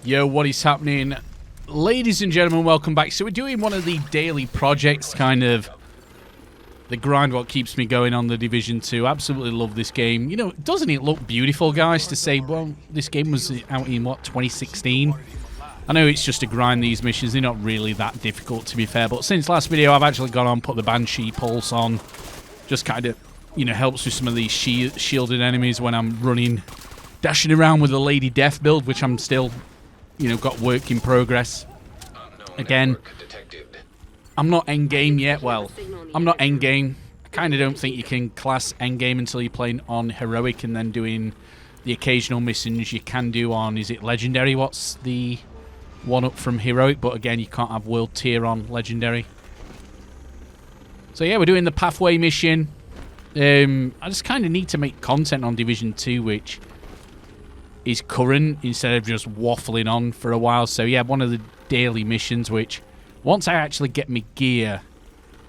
Yo, what is happening? Ladies and gentlemen, welcome back. So we're doing one of the daily projects, kind of the grind what keeps me going on the Division 2. Absolutely love this game. You know, doesn't it look beautiful, guys, to say, well, this game was out in, what, 2016? I know it's just to grind these missions. They're not really that difficult, to be fair. But since last video, I've actually gone on, put the Banshee Pulse on. Just kind of, you know, helps with some of these shielded enemies when I'm running, dashing around with the Lady Death build, which I'm still, you know, got work in progress. Again, I'm not endgame yet. Well, I'm not endgame. I kind of don't think you can class endgame until you're playing on Heroic and then doing the occasional missions you can do on, is it Legendary? What's the one up from Heroic? But again, you can't have World Tier on Legendary. So yeah, we're doing the Pathway mission. I just kind of need to make content on Division 2, which is current, instead of just waffling on for a while. So yeah, one of the daily missions, which once I actually get my gear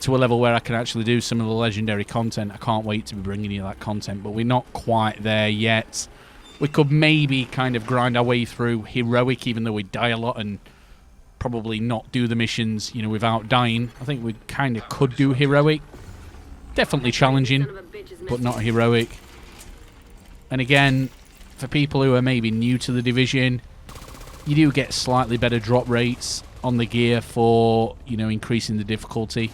to a level where I can actually do some of the legendary content, I can't wait to be bringing you that content, but we're not quite there yet. We could maybe kind of grind our way through Heroic, even though we die a lot, and probably not do the missions, you know, without dying. I think we kind of could do Heroic. Definitely challenging, but not Heroic. And again, for people who are maybe new to the Division, you do get slightly better drop rates on the gear for, you know, increasing the difficulty.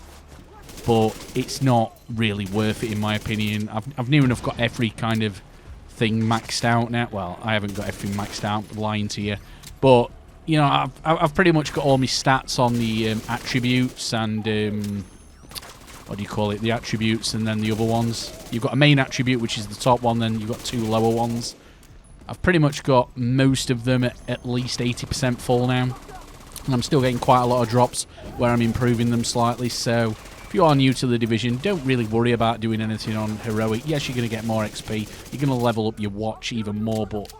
But it's not really worth it, in my opinion. I've near enough got every kind of thing maxed out now. Well, I haven't got everything maxed out, lying to you. But, you know, I've pretty much got all my stats on the attributes and... what do you call it? The attributes and then the other ones. You've got a main attribute, which is the top one, then you've got two lower ones. I've pretty much got most of them at least 80% full now. And I'm still getting quite a lot of drops where I'm improving them slightly. So if you are new to the Division, don't really worry about doing anything on Heroic. Yes, you're going to get more XP. You're going to level up your watch even more. But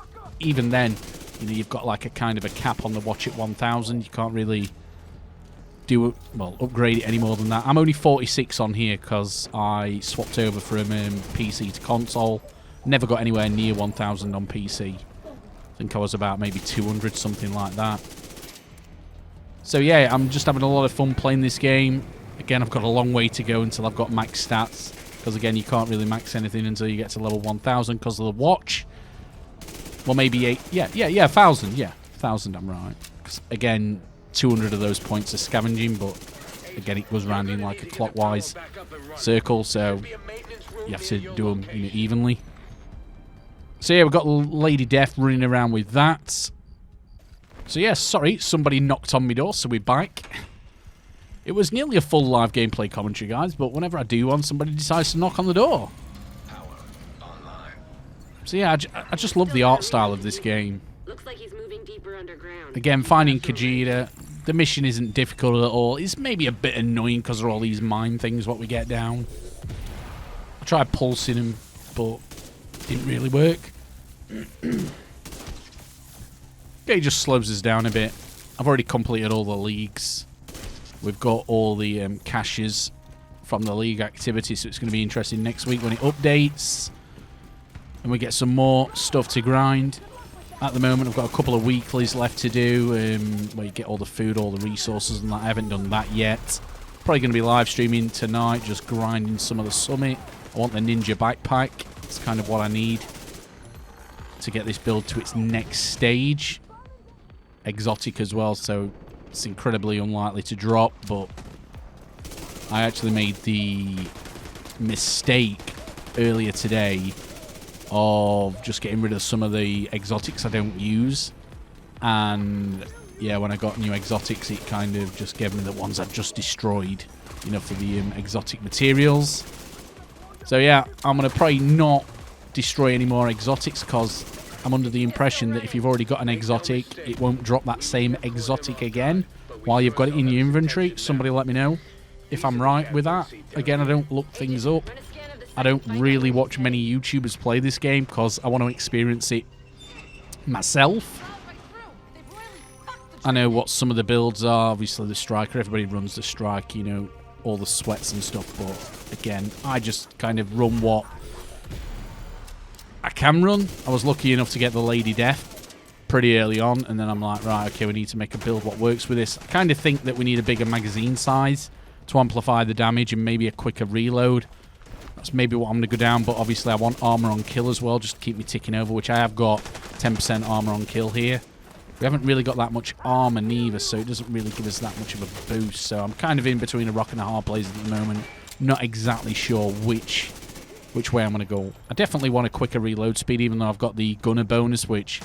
even then, you know, you've got like a kind of a cap on the watch at 1000. You can't really upgrade it any more than that. I'm only 46 on here because I swapped over from PC to console. Never got anywhere near 1000 on PC. I think I was about maybe 200, something like that. So yeah, I'm just having a lot of fun playing this game. Again, I've got a long way to go until I've got max stats, because again, you can't really max anything until you get to level 1000 because of the watch. Well, maybe 8. Yeah, 1000. Yeah, 1000, I'm right. 'Cause again, 200 of those points are scavenging, but again, it goes round in like a clockwise circle, so you have to do them, you know, evenly. So yeah, we've got Lady Death running around with that. So yeah, sorry, somebody knocked on my door, so we're back. It was nearly a full live gameplay commentary, guys, but whenever I do one, somebody decides to knock on the door. So yeah, I just love the art style of this game. Looks like he's moving deeper underground. Again, finding Khajiit, the mission isn't difficult at all. It's maybe a bit annoying because of all these mine things what we get down. I tried pulsing him, but it didn't really work. Okay, he just slows us down a bit. I've already completed all the leagues. We've got all the caches from the league activity, so it's going to be interesting next week when it updates. And we get some more stuff to grind. At the moment, I've got a couple of weeklies left to do, where you get all the food, all the resources and that. I haven't done that yet. Probably going to be live streaming tonight, just grinding some of the summit. I want the Ninja Backpack. It's kind of what I need to get this build to its next stage. Exotic as well, so it's incredibly unlikely to drop, but I actually made the mistake earlier today of just getting rid of some of the exotics I don't use, and yeah, when I got new exotics, it kind of just gave me the ones I've just destroyed, you know, for the exotic materials. So yeah, I'm gonna probably not destroy any more exotics because I'm under the impression that if you've already got an exotic, it won't drop that same exotic again while you've got it in your inventory. Somebody let me know if I'm right with that. Again, I don't look things up. I don't really watch many YouTubers play this game because I want to experience it myself. I know what some of the builds are. Obviously, the Striker. Everybody runs the Strike, you know, all the sweats and stuff. But again, I just kind of run what I can run. I was lucky enough to get the Lady Death pretty early on, and then I'm like, right, okay, we need to make a build what works with this. I kind of think that we need a bigger magazine size to amplify the damage and maybe a quicker reload. That's maybe what I'm going to go down, but obviously I want armor on kill as well, just to keep me ticking over, which I have got 10% armor on kill here. We haven't really got that much armor neither, so it doesn't really give us that much of a boost. So I'm kind of in between a rock and a hard place at the moment. Not exactly sure which way I'm going to go. I definitely want a quicker reload speed, even though I've got the gunner bonus, which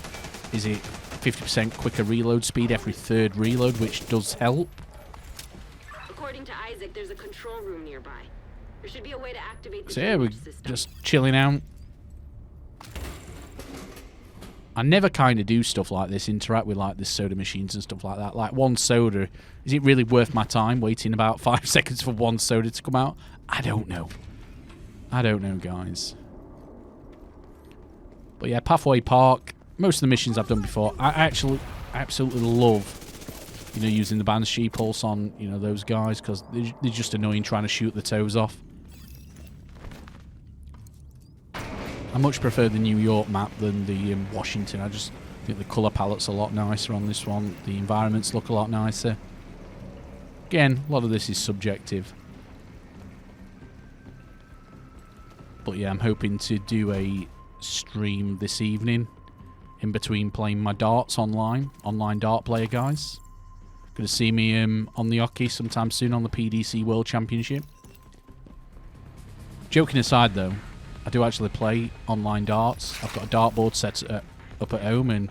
is it 50% quicker reload speed every third reload, which does help. According to Isaac, there's a control room nearby. There should be a way to activate the So yeah, we're drainage system. just chilling out. I never kind of do stuff like this, interact with like the soda machines and stuff like that. Like one soda, is it really worth my time waiting about 5 seconds for one soda to come out? I don't know. I don't know, guys. But yeah, Pathway Park, most of the missions I've done before. I actually absolutely love, you know, using the Banshee Pulse on, you know, those guys, because they're just annoying trying to shoot the toes off. I much prefer the New York map than the Washington. I just think the colour palette's a lot nicer on this one. The environments look a lot nicer. Again, a lot of this is subjective. But yeah, I'm hoping to do a stream this evening in between playing my darts online dart player, guys. Gonna see me on the hockey sometime soon on the PDC World Championship. Joking aside though, I do actually play online darts. I've got a dartboard set up at home, and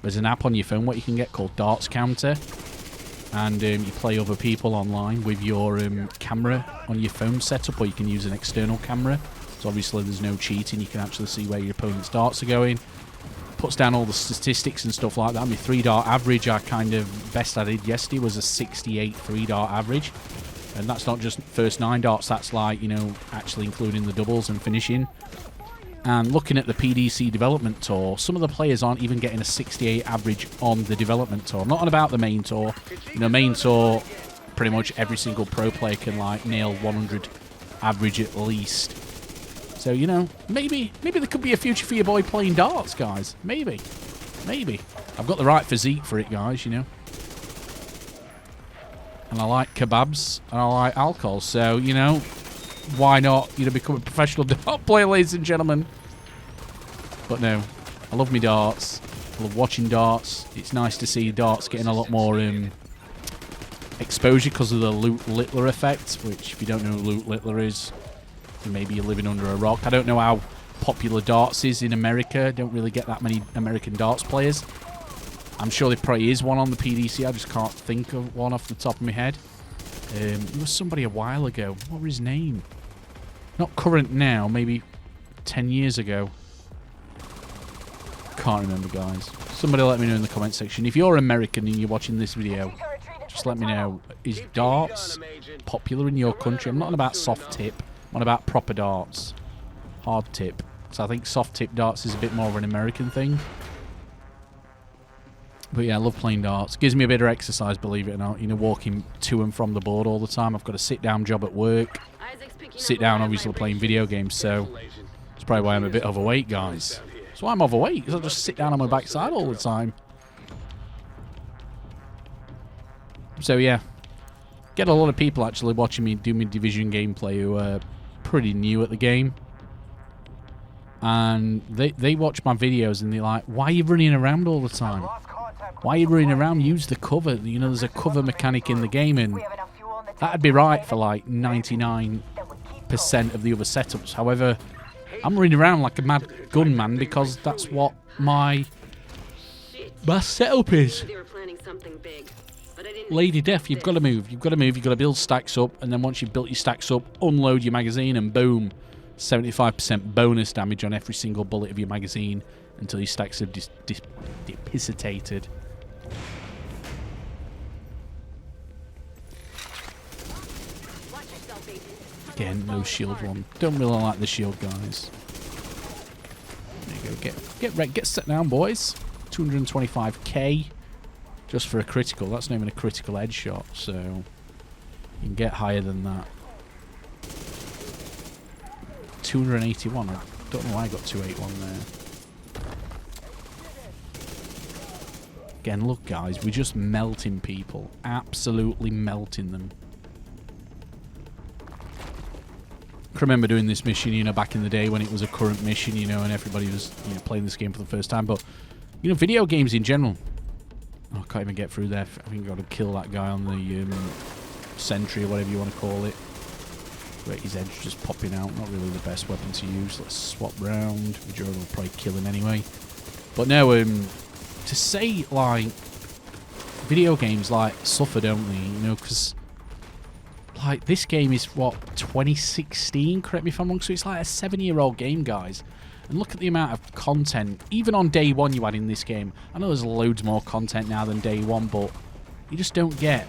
there's an app on your phone what you can get called Darts Counter, and you play other people online with your camera on your phone setup, or you can use an external camera. So obviously there's no cheating. You can actually see where your opponent's darts are going. Puts down all the statistics and stuff like that. My 3-dart average, I kind of best I did yesterday was a 68 3-dart average. And that's not just first 9 darts, that's like, you know, actually including the doubles and finishing. And looking at the PDC development tour, some of the players aren't even getting a 68 average on the development tour. Not on about the main tour. You know, main tour, pretty much every single pro player can like nail 100 average at least. So, you know, maybe there could be a future for your boy playing darts, guys. Maybe. I've got the right physique for it, guys, you know. And I like kebabs, and I like alcohol, so, you know, why not, you know, become a professional dart player, ladies and gentlemen. But no, I love me darts. I love watching darts. It's nice to see darts getting a lot more exposure because of the Loot Littler effect, which, if you don't know who Loot Littler is, maybe you're living under a rock. I don't know how popular darts is in America. I don't really get that many American darts players. I'm sure there probably is one on the PDC. I just can't think of one off the top of my head. There was somebody a while ago. What was his name? Not current now. Maybe 10 years ago. Can't remember, guys. Somebody let me know in the comment section. If you're American and you're watching this video, just let me know. Is darts popular in your country? I'm not on about soft tip. I'm on about proper darts. Hard tip. So I think soft tip darts is a bit more of an American thing. But yeah, I love playing darts. Gives me a bit of exercise, believe it or not. You know, walking to and from the board all the time. I've got a sit-down job at work. Sit down, obviously, playing video games, so that's probably why I'm a bit overweight, guys. That's why I'm overweight, because I just sit down on my backside all the time. So yeah, get a lot of people actually watching me do my Division gameplay who are pretty new at the game. And they watch my videos and they're like, why are you running around all the time? Why are you running around? Use the cover. You know, there's a cover mechanic in the game, and that'd be right for like 99% of the other setups. However, I'm running around like a mad gunman because that's what my setup is. Lady Death, you've got to move. You've got to build stacks up, and then once you've built your stacks up, unload your magazine, and boom, 75% bonus damage on every single bullet of your magazine until your stacks have dissipated. Again, no shield one. Don't really like the shield, guys. There you go. Get set down, boys. 225k just for a critical. That's not even a critical headshot, so you can get higher than that. 281. I don't know why I got 281 there. Again, look, guys, we're just melting people. Absolutely melting them. I remember doing this mission, you know, back in the day when it was a current mission, you know, and everybody was, you know, playing this game for the first time. But, you know, video games in general. Oh, I can't even get through there. I think I've got to kill that guy on the sentry or whatever you want to call it. Wait, his head's just popping out. Not really the best weapon to use. Let's swap round. Majora will probably kill him anyway. But no, to say, like, video games, like, suffer, don't they? You know, because, like, this game is, what, 2016? Correct me if I'm wrong. So it's like a 7-year-old game, guys. And look at the amount of content. Even on day one you had in this game. I know there's loads more content now than day one, but you just don't get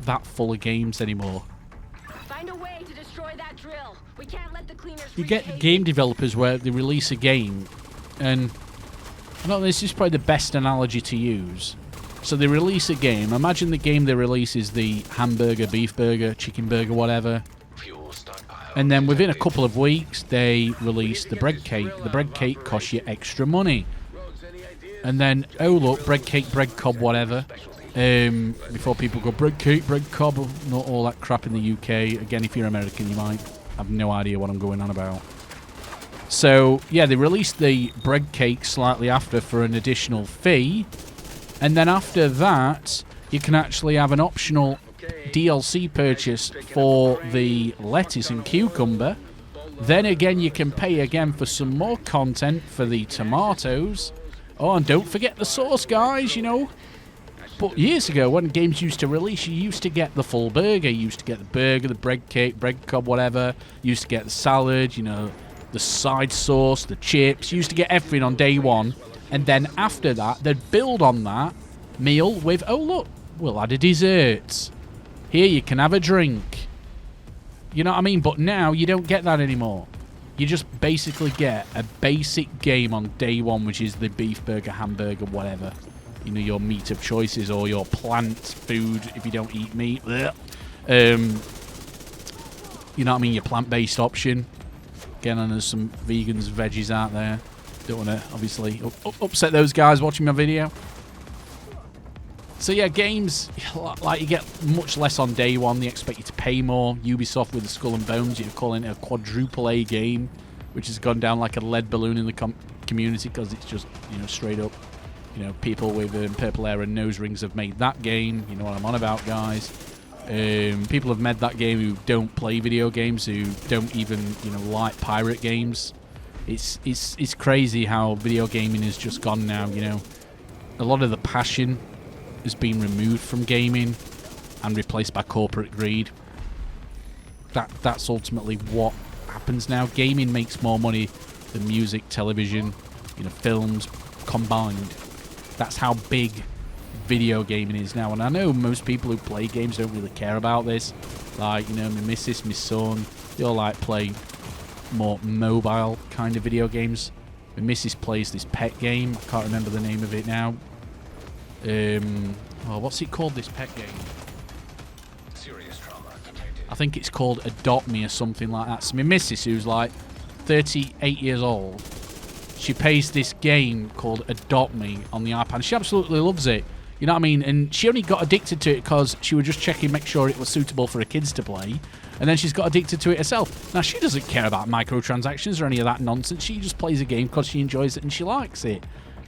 that full of games anymore. Find a way to destroy that drill. We can't let the cleaners You reach get Hayes. game developers where they release a game, and I know this is probably the best analogy to use. So they release a game. Imagine the game they release is the hamburger, beef burger, chicken burger, whatever. And then within a couple of weeks, they release the bread cake. The bread cake costs you extra money. And then, oh look, bread cake, bread cob, whatever. Before people go, bread cake, bread cob, not all that crap in the UK. Again, if you're American, you might have no idea what I'm going on about. So, yeah, they released the bread cake slightly after for an additional fee. And then after that, you can actually have an optional DLC purchase for the lettuce and cucumber. Then again, you can pay again for some more content for the tomatoes. Oh, and don't forget the sauce, guys, you know. But years ago, when games used to release, you used to get the full burger. You used to get the burger, the bread cake, bread cob, whatever. You used to get the salad, you know, the side sauce, the chips. You used to get everything on day one. And then after that, they'd build on that meal with, oh, look, we'll add a dessert. Here, you can have a drink. You know what I mean? But now, you don't get that anymore. You just basically get a basic game on day one, which is the beef burger, hamburger, whatever. You know, your meat of choices or your plant food if you don't eat meat. You know what I mean? Your plant-based option. Again, and there's some vegans, veggies out there. Don't want to, obviously, upset those guys watching my video. So yeah, games, like, you get much less on day one. They expect you to pay more. Ubisoft with the Skull and Bones, you're calling it a quadruple A game, which has gone down like a lead balloon in the community because it's just, you know, straight up, you know, people with purple hair and nose rings have made that game. You know what I'm on about, guys. People have made that game who don't play video games, who don't even, you know, like pirate games. It's crazy how video gaming has just gone now, you know. A lot of the passion has been removed from gaming and replaced by corporate greed. That's ultimately what happens now. Gaming makes more money than music, television, you know, films combined. That's how big video gaming is now. And I know most people who play games don't really care about this. Like, you know, my missus, my son, they all like play more mobile kind of video games. My missus plays this pet game. I can't remember the name of it now. What's it called, this pet game? Serious trauma detected. I think it's called Adopt Me or something like that. So my missus, who's like 38 years old, she plays this game called Adopt Me on the iPad. She absolutely loves it. You know what I mean? And she only got addicted to it because she was just checking, make sure it was suitable for her kids to play. And then she's got addicted to it herself. Now, she doesn't care about microtransactions or any of that nonsense. She just plays a game because she enjoys it and she likes it.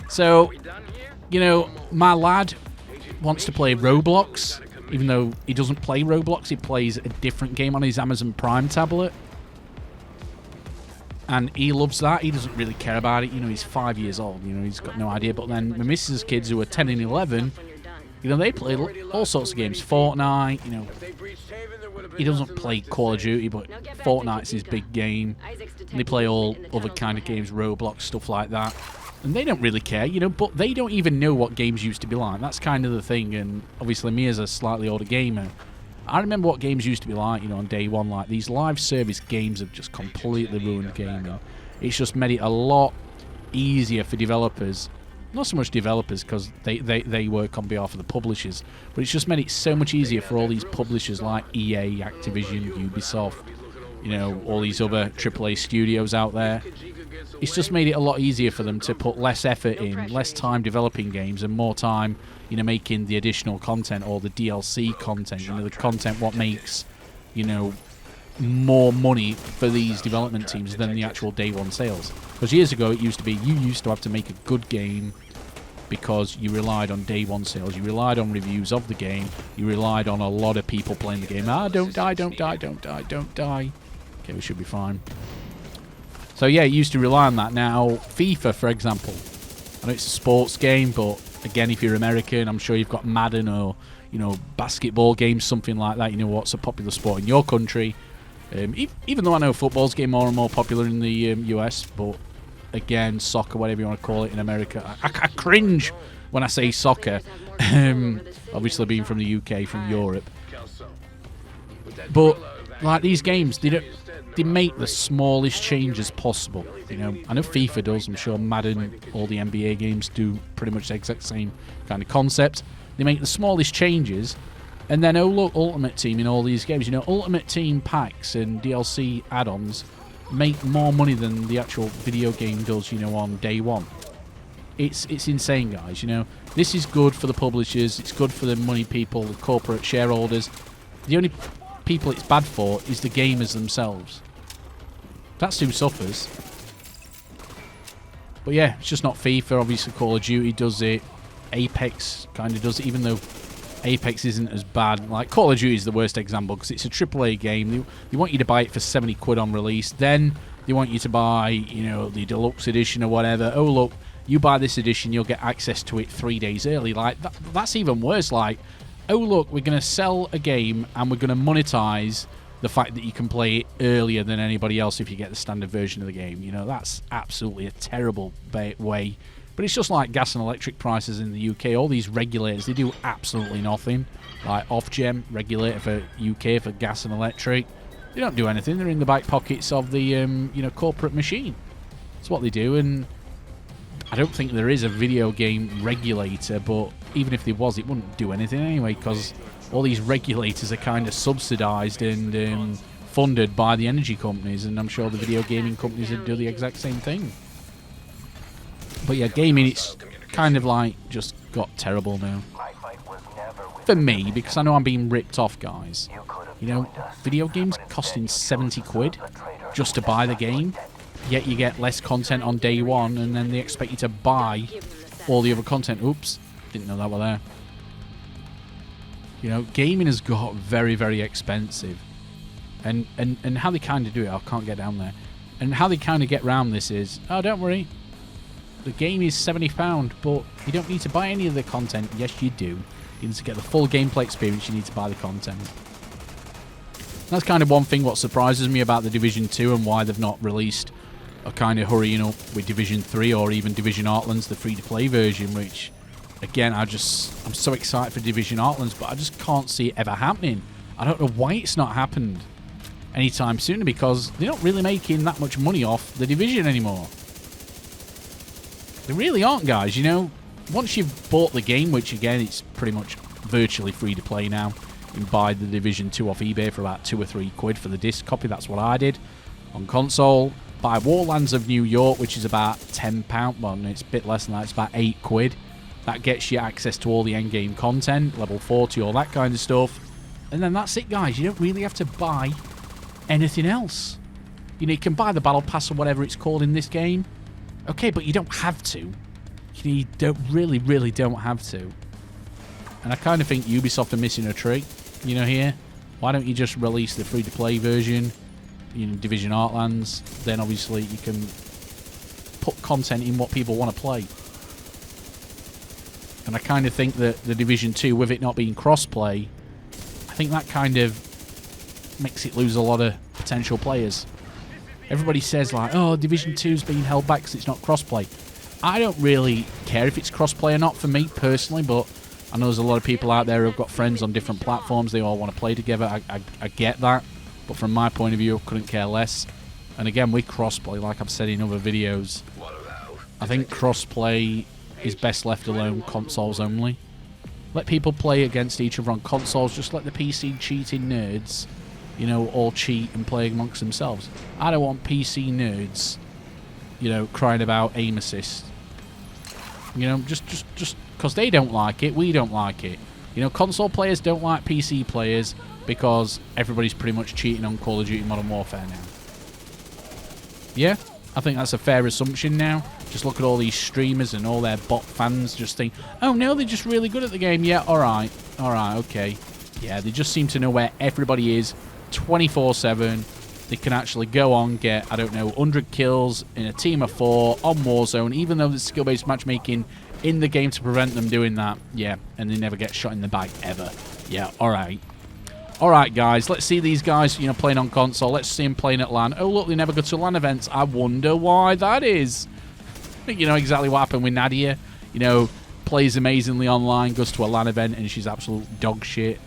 So, you know, my lad wants to play Roblox. Even though he doesn't play Roblox, he plays a different game on his Amazon Prime tablet. And he loves that. He doesn't really care about it. You know, he's 5 years old. You know, he's got no idea. But then my missus' kids, who are 10 and 11, you know, they play all sorts of games. Fortnite, you know. He doesn't play Call of Duty, but Fortnite's his big game. And they play all other kind of games, Roblox, stuff like that. And they don't really care, you know, but they don't even know what games used to be like. That's kind of the thing. And obviously me as a slightly older gamer, I remember what games used to be like, you know, on day one. Like, these live service games have just completely ruined gaming. It's just made it a lot easier for developers. Not so much developers, because they work on behalf of the publishers, but it's just made it so much easier for all these publishers like EA, Activision, Ubisoft, you know, all these other AAA studios out there. It's just made it a lot easier for them to put less effort in, less time developing games, and more time, you know, making the additional content or the DLC content, you know, the content what makes, you know, more money for these development teams than the actual day one sales. Because years ago it used to be you used to have to make a good game because you relied on day one sales, you relied on reviews of the game, you relied on a lot of people playing the game. Don't die, don't die, don't die, don't die. Okay, we should be fine. So yeah, it used to rely on that. Now, FIFA, for example, I know it's a sports game, but again, if you're American, I'm sure you've got Madden or, you know, basketball games, something like that. You know what's a popular sport in your country. Even though I know football's getting more and more popular in the US, but again, soccer, whatever you want to call it in America, I cringe when I say soccer. Obviously, being from the UK, from Europe, but like these games, they make the smallest changes possible. You know, I know FIFA does. I'm sure Madden, all the NBA games do pretty much the exact same kind of concept. They make the smallest changes. And then, oh look, Ultimate Team in all these games. You know, Ultimate Team packs and DLC add-ons make more money than the actual video game does, you know, on day one. It's insane, guys, you know. This is good for the publishers. It's good for the money people, the corporate shareholders. The only people it's bad for is the gamers themselves. That's who suffers. But yeah, it's just not FIFA. Obviously, Call of Duty does it. Apex kind of does it, even though Apex isn't as bad. Like, Call of Duty is the worst example because it's a AAA game. They want you to buy it for 70 quid on release. Then they want you to buy, you know, the deluxe edition or whatever. Oh, look, you buy this edition, you'll get access to it 3 days early. Like, that's even worse. Like, oh, look, we're going to sell a game and we're going to monetize the fact that you can play it earlier than anybody else if you get the standard version of the game. You know, that's absolutely a terrible way. But it's just like gas and electric prices in the UK. All these regulators, they do absolutely nothing. Like Ofgem, regulator for UK for gas and electric. They don't do anything. They're in the back pockets of the you know, corporate machine. That's what they do. And I don't think there is a video game regulator, but even if there was, it wouldn't do anything anyway, because all these regulators are kind of subsidised and funded by the energy companies, and I'm sure the video gaming companies would do the exact same thing. But yeah, gaming, it's kind of like just got terrible now. For me, because I know I'm being ripped off, guys. You know, video games costing 70 quid just to buy the game, yet you get less content on day one, and then they expect you to buy all the other content. Oops, didn't know that were there. You know, gaming has got very, very expensive. And how they kind of do it, I can't get down there. And how they kind of get around this is, oh, don't worry, the game is £70, but you don't need to buy any of the content. Yes, you do. You need to get the full gameplay experience, you need to buy the content. That's kind of one thing what surprises me about the Division 2 and why they've not released a kind of hurrying up with Division 3 or even Division Heartlands, the free-to-play version, which, again, I'm so excited for Division Heartlands, but I just can't see it ever happening. I don't know why it's not happened anytime soon, because they're not really making that much money off the Division anymore. They really aren't, guys, you know. Once you've bought the game, which again, it's pretty much virtually free to play now. You can buy the Division 2 off eBay for about 2 or 3 quid for the disc copy. That's what I did. On console, buy Warlands of New York, which is about £10. Well, no, it's a bit less than that. It's about 8 quid. That gets you access to all the endgame content, level 40, all that kind of stuff. And then that's it, guys. You don't really have to buy anything else. You know, you can buy the Battle Pass or whatever it's called in this game. Okay, but you don't have to. You don't really don't have to. And I kind of think Ubisoft are missing a trick, you know, here. Why don't you just release the free-to-play version, you know, Division Heartlands? Then obviously you can put content in what people want to play. And I kind of think that the Division 2, with it not being cross-play, I think that kind of makes it lose a lot of potential players. Everybody says, like, oh, Division 2's being held back because it's not cross-play. I don't really care if it's cross-play or not for me, personally, but I know there's a lot of people out there who've got friends on different platforms. They all want to play together. I get that. But from my point of view, I couldn't care less. And again, with cross-play, like I've said in other videos, I think cross-play is best left alone, consoles only. Let people play against each other on consoles. Just let the PC cheating nerds you know, all cheat and play amongst themselves. I don't want PC nerds, you know, crying about aim assist. You know, just because they don't like it, we don't like it. You know, console players don't like PC players because everybody's pretty much cheating on Call of Duty Modern Warfare now. Yeah, I think that's a fair assumption now. Just look at all these streamers and all their bot fans just think, oh no, they're just really good at the game. Yeah, alright, okay. Yeah, they just seem to know where everybody is 24/7. They can actually go on, get, I don't know, 100 kills in a team of 4 on Warzone, even though there's skill-based matchmaking in the game to prevent them doing that. Yeah, and they never get shot in the back ever. Yeah, alright. Alright, guys, let's see these guys, you know, playing on console. Let's see them playing at LAN. Oh, look, they never go to LAN events. I wonder why that is. You know exactly what happened with Nadia. You know, plays amazingly online, goes to a LAN event, and she's absolute dog shit.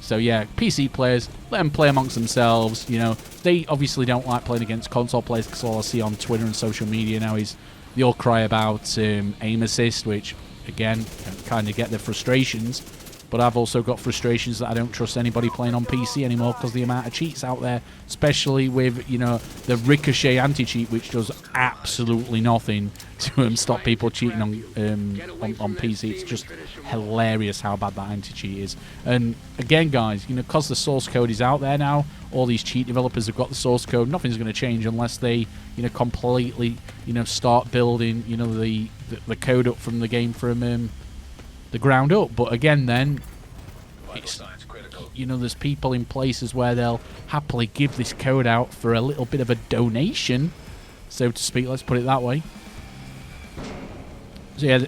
So yeah, PC players, let them play amongst themselves. You know, they obviously don't like playing against console players because all I see on Twitter and social media now is they all cry about aim assist, which, again, kind of get their frustrations. But I've also got frustrations that I don't trust anybody playing on PC anymore because the amount of cheats out there, especially with, you know, the Ricochet anti-cheat, which does absolutely nothing to stop people cheating on PC. It's just hilarious how bad that anti-cheat is. And again, guys, you know, because the source code is out there now, all these cheat developers have got the source code. Nothing's going to change unless they, you know, completely, you know, start building, you know, the code up from the game from the ground up. But again, then it's, you know, there's people in places where they'll happily give this code out for a little bit of a donation, so to speak. Let's put it that way. So yeah,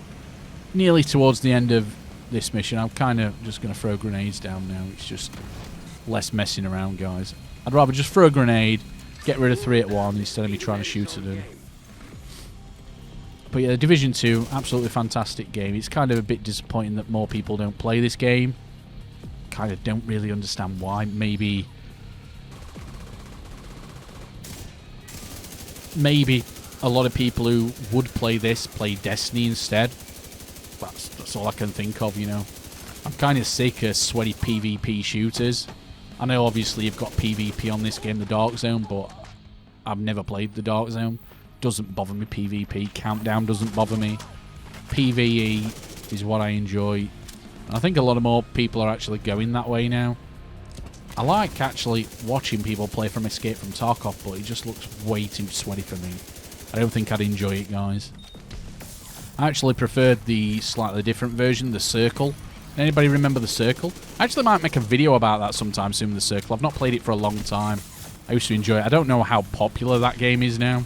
nearly towards the end of this mission, I'm kind of just going to throw grenades down now. It's just less messing around, guys. I'd rather just throw a grenade, get rid of 3 at 1 instead of me trying to shoot at them. But yeah, Division 2, absolutely fantastic game. It's kind of a bit disappointing that more people don't play this game. Kind of don't really understand why. Maybe a lot of people who would play this play Destiny instead. That's all I can think of, you know. I'm kind of sick of sweaty PvP shooters. I know obviously you've got PvP on this game, the Dark Zone, but I've never played the Dark Zone. Doesn't bother me. PvP Countdown doesn't bother me. PvE is what I enjoy. And I think a lot of more people are actually going that way now. I like actually watching people play from Escape from Tarkov, but it just looks way too sweaty for me. I don't think I'd enjoy it, guys. I actually preferred the slightly different version, the Circle. Anybody remember the Circle? I actually might make a video about that sometime soon, the Circle. I've not played it for a long time. I used to enjoy it. I don't know how popular that game is now.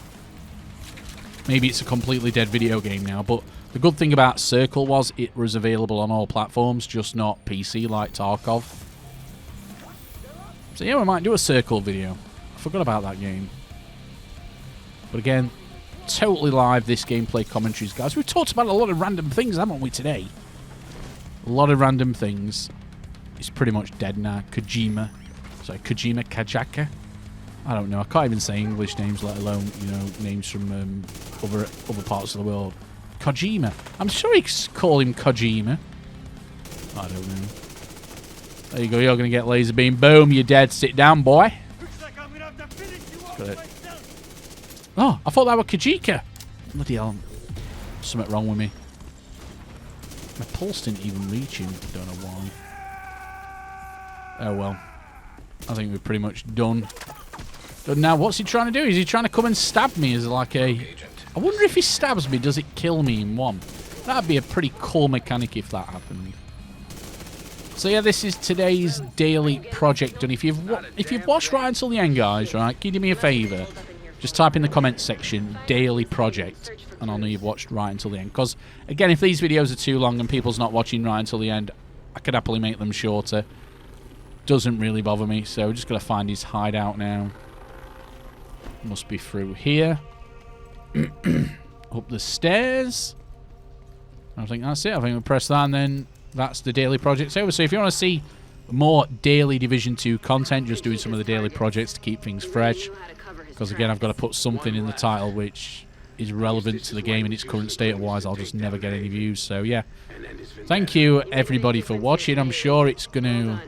Maybe it's a completely dead video game now, but the good thing about Circle was it was available on all platforms, just not PC like Tarkov. So yeah, we might do a Circle video. I forgot about that game. But again, totally live this gameplay commentaries, guys. We've talked about a lot of random things, haven't we, today? A lot of random things. It's pretty much dead now. Kojima. Sorry, Kojima Kajaka. I don't know. I can't even say English names, let alone, you know, names from other parts of the world. Kojima. I'm sure he call him Kojima. I don't know. There you go. You're going to get laser beam. Boom. You're dead. Sit down, boy. Got it. Oh, I thought that was Kajika. Bloody hell. Something wrong with me. My pulse didn't even reach him. Don't know why. Oh, well. I think we're pretty much done. But now, what's he trying to do? Is he trying to come and stab me as like a... I wonder if he stabs me, does it kill me in one? That'd be a pretty cool mechanic if that happened. So yeah, this is today's daily project done. If you've watched right until the end, guys, right, can you do me a favour? Just type in the comments section, daily project, and I'll know you've watched right until the end. Because, again, if these videos are too long and people's not watching right until the end, I could happily make them shorter. Doesn't really bother me, so we're just got to find his hideout now. Must be through here. Up the stairs. I think that's it. I think we press that and then that's the daily project over. So if you want to see more daily Division 2 content, just doing some of the daily projects to keep things fresh. Because again, I've got to put something in the title which is relevant to the game in its current state. Otherwise, I'll just never get any views. So yeah, thank you everybody for watching. I'm sure it's going to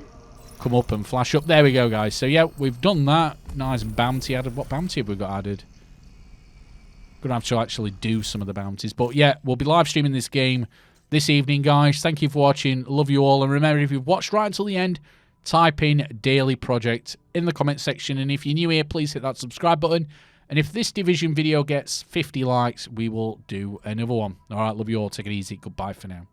come up and flash up. There we go, guys. So, yeah, we've done that. Nice bounty added. What bounty have we got added? Gonna have to actually do some of the bounties. But, yeah, we'll be live streaming this game this evening, guys. Thank you for watching. Love you all. And remember, if you've watched right until the end, type in Daily Project in the comment section. And if you're new here, please hit that subscribe button. And if this Division video gets 50 likes, we will do another one. All right, love you all. Take it easy. Goodbye for now.